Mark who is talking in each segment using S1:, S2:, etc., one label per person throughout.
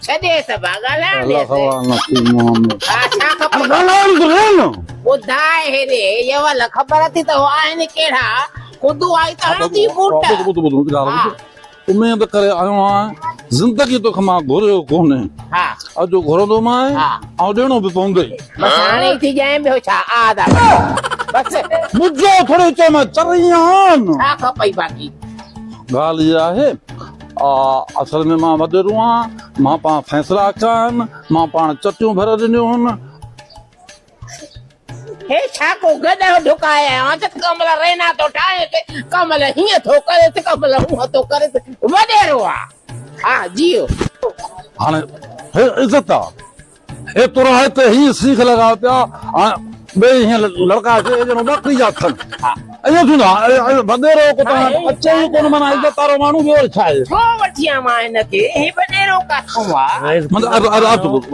S1: छॾे सभा ॻाल्हाइण
S2: अल्लाह
S1: ॾेसि।
S2: ख़बर नसीब मोहम्मद
S1: हा छा खपे
S2: ॻाल्हाइण तो न
S1: ॿुधाए हेॾे ये वल ख़बर थी त हो आहिनि कहिड़ा खुदू आई त हणंदी बूट हा
S2: उमेद करे आयो आहियां ज़िंदगी तोखे मां घुरियो कोन्हे
S1: हा
S2: अॼु घुरंदो मां
S1: हा।
S2: ऐं ॾियणो बि पवंदे
S1: बस हाणे ई थी ॼाए ॿियो छा आदा बस
S2: मुंहिंजो थोरो चयो मां चरी आहिनि
S1: छा खपई बाक़ी
S2: ॻाल्हि इहा आहे असल में मां वॾेरो आहियां मां पाण फ़ैसिला कया आहिनि मां पाण चटियूं भरे ॾिनियूं आहिनि
S1: हे छा को गॾो ढुकाया आहियां त कमल रेना थो ठाहे ते कमल हीअं थो करे त कमल हूअं थो करे वॾेरो आहे हा जियो
S2: हाणे हे इज़त आहे हे तुर हिते हीअं सीख लॻा पिया हाणे ॿई हीअं लड़का खे ॼणो ॿकरी जा थियनि ईअं थींदो आहे वॾेरो को तव्हां अचे ई कोन माना इज़त वारो माण्हू ॿियो छा आहे
S1: छो वठी आहियां मां हिनखे हे वॾेरो काथो आहे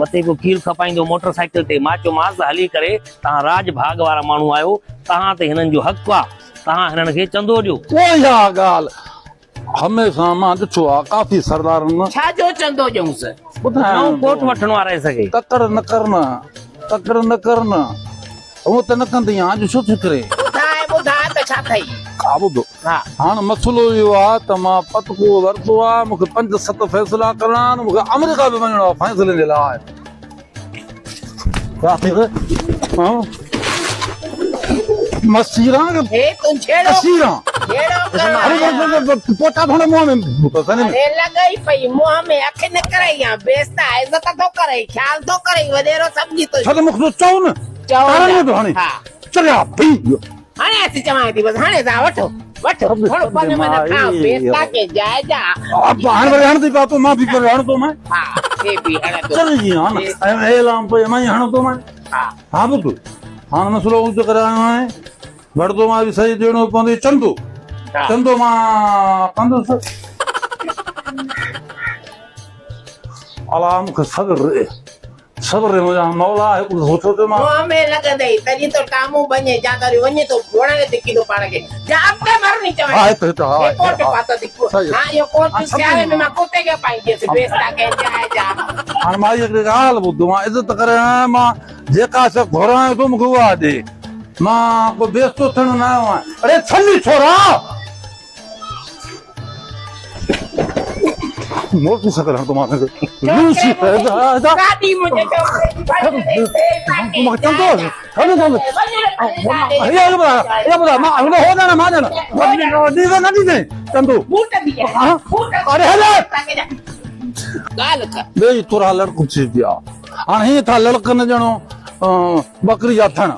S3: मथे को कील खपाईंदो मोटरसाइकिल ते मां चयोमांसि हली करे तव्हां राज भाग वारा माण्हू आहियो तव्हां ते हिननि जो हक़ आहे तव्हां हिननि खे चंदो ॾियो
S2: कोई ॻाल्हि हमेशह मां ॾिठो आहे काफ़ी सरदारनि
S1: छा जो चंदो ॾियूंसि
S3: नओं कोट वठणो आहे रहे सघे
S2: तकड़ न करन हूअ त न कंदी आहे अॼु छो थी करे
S1: ॿुधाए त छा अथई
S2: हा ॿुधो
S1: हा
S2: हाणे मसइलो इहो आहे त मां पतको वरितो आहे मूंखे 5-7 फ़ैसिला करणा आहिनि मूंखे अमेरिका बि वञिणो आहे फ़ैसिले जे लाइ मसीरा
S1: हे तूं छेड़ो
S2: मसीरा
S1: छेड़ो कर
S2: पोटा थोड़ा मुंह में
S1: अरे लॻई पई मुंह में अखि न करई या बेस्ता इज़त थो करे ख्याल थो करे वॾेरो सम्झी तो
S2: छा मूंखे चओ न हाणे
S1: हा
S2: चलिया
S1: हाणे असीं चवां थी बसि हाणे तव्हां वठो वठो थोरो पन मन खाओ बेस्ता के जाइजा
S2: हाणे वरी हणंदी पिया तो मां बि पर हणंदो मां
S1: हा हे बि हणंदो
S2: चल जी हाणे एलाम पे मां हणंदो मां
S1: हा
S2: हा ॿुध हाणे मसइलो उहो करे आयो आहियां वठंदो मां बि सही ॾियणो पवंदी चंदो मां कंदुसि अलाह मूंखे सब्र मुंहिंजा मौला हिकु सोचो त मां
S1: मुंह में लॻंदई तॾहिं तो टामू बने जा करे वञे तो वणने ते किलो पाण खे जा अॻिते भरणी चवां
S2: हा हिते हा
S1: ये कोट पातो थी हा ये कोट सियारे में मां कुते खे पाईंदसि बेस्ता के जाइजा
S2: हाणे मां हिकिड़ी ॻाल्हि ॿुधो मां इज़त करे आहियां मां जेका शइ घुरायां थो मूंखे उहा ॾे मां को बेस्तो थियण न आयो आहियां अरे छली छोरा मोटी सकल तो मां लूसी पैदा
S1: गाड़ी मुझे
S2: मां चंदो ये बता मां हो ना मां ना दी चंदो
S1: बूट दिया
S2: अरे हेलो
S1: गाल का
S2: बे तोरा लड़को थी दिया हाणे हे था लड़कन ॼणो बकरी जा थियण